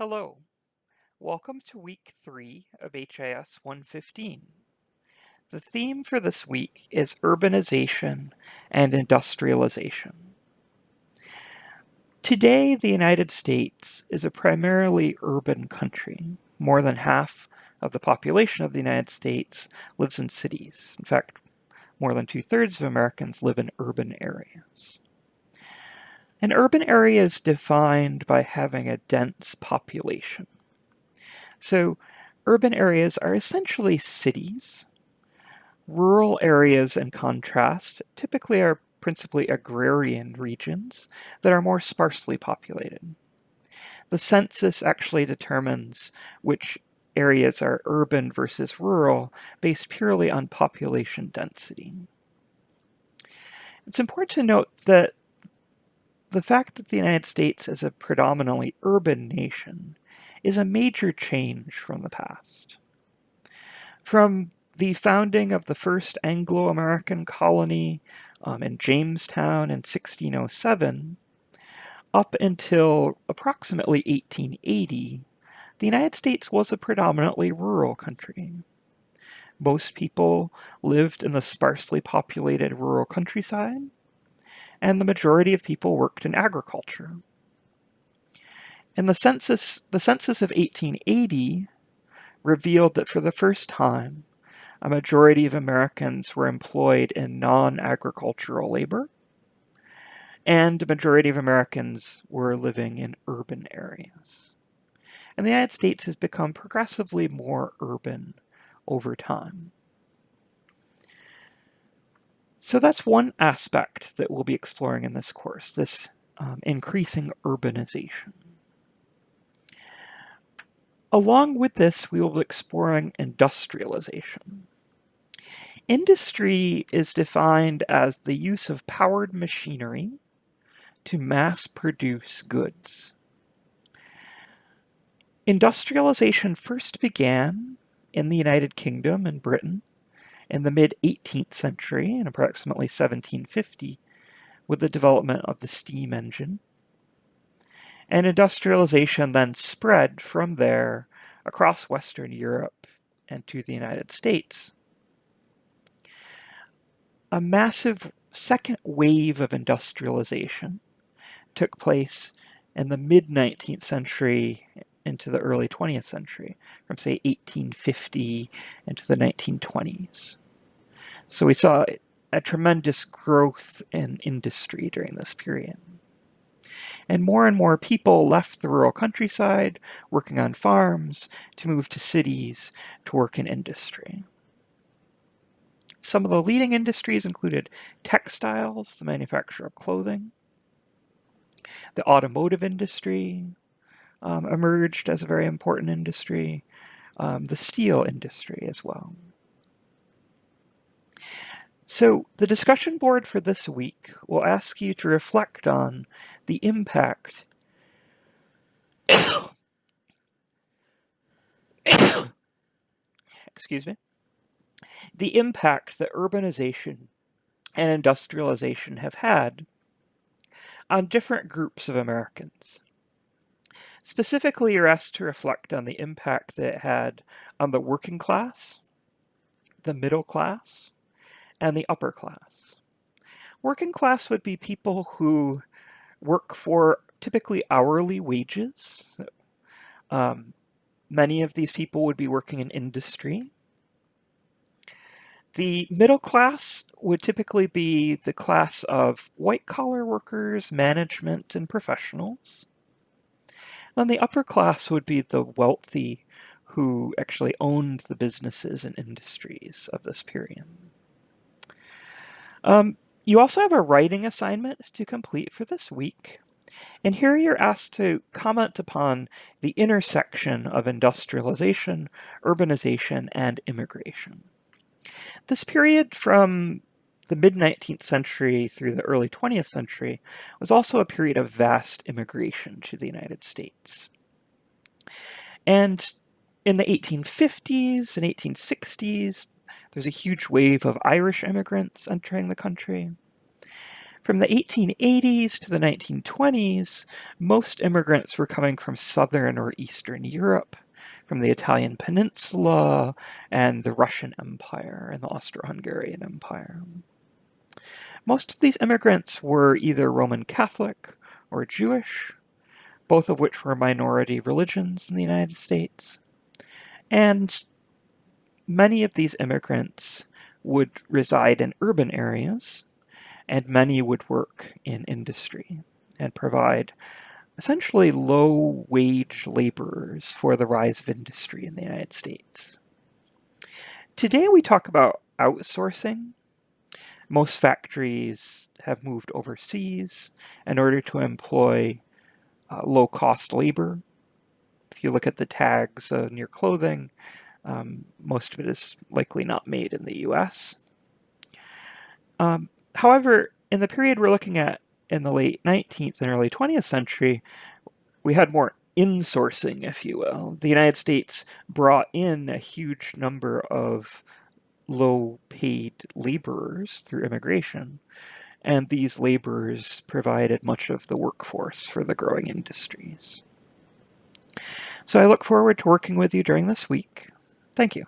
Hello, welcome to week 3 of HIS 115. The theme for this week is urbanization and industrialization. Today, the United States is a primarily urban country. More than half of the population of the United States lives in cities. In fact, more than 2/3 of Americans live in urban areas. An urban area is defined by having a dense population. So, urban areas are essentially cities. Rural areas, in contrast, typically are principally agrarian regions that are more sparsely populated. The census actually determines which areas are urban versus rural based purely on population density. It's important to note that the fact that the United States is a predominantly urban nation is a major change from the past. From the founding of the first Anglo-American colony in Jamestown in 1607, up until approximately 1880, the United States was a predominantly rural country. Most people lived in the sparsely populated rural countryside, and the majority of people worked in agriculture. And the census of 1880 revealed that for the first time, a majority of Americans were employed in non-agricultural labor, and a majority of Americans were living in urban areas. And the United States has become progressively more urban over time. So that's one aspect that we'll be exploring in this course, this increasing urbanization. Along with this, we will be exploring industrialization. Industry is defined as the use of powered machinery to mass produce goods. Industrialization first began in the United Kingdom and Britain in the mid-18th century, in approximately 1750, with the development of the steam engine. And industrialization then spread from there across Western Europe and to the United States. A massive second wave of industrialization took place in the mid-19th century into the early 20th century, from say 1850 into the 1920s. So we saw a tremendous growth in industry during this period. And more people left the rural countryside, working on farms, to move to cities to work in industry. Some of the leading industries included textiles, the manufacture of clothing. The automotive industry emerged as a very important industry. The steel industry as well. So the discussion board for this week will ask you to reflect on the impact excuse me, the impact that urbanization and industrialization have had on different groups of Americans. Specifically, you're asked to reflect on the impact that it had on the working class, the middle class, and the upper class. Working class would be people who work for typically hourly wages. Many of these people would be working in industry. The middle class would typically be the class of white-collar workers, management, and professionals. Then the upper class would be the wealthy who actually owned the businesses and industries of this period. You also have a writing assignment to complete for this week. And here you're asked to comment upon the intersection of industrialization, urbanization, and immigration. This period from the mid-19th century through the early 20th century was also a period of vast immigration to the United States. And in the 1850s and 1860s, there's a huge wave of Irish immigrants entering the country. From the 1880s to the 1920s, most immigrants were coming from Southern or Eastern Europe, from the Italian Peninsula and the Russian Empire and the Austro-Hungarian Empire. Most of these immigrants were either Roman Catholic or Jewish, both of which were minority religions in the United States. And many of these immigrants would reside in urban areas, and many would work in industry and provide essentially low-wage laborers for the rise of industry in the United States. Today we talk about outsourcing. Most factories have moved overseas in order to employ low-cost labor. If you look at the tags on your clothing, most of it is likely not made in the US. However, in the period we're looking at in the late 19th and early 20th century, we had more insourcing, if you will. The United States brought in a huge number of low-paid laborers through immigration, and these laborers provided much of the workforce for the growing industries. So I look forward to working with you during this week. Thank you.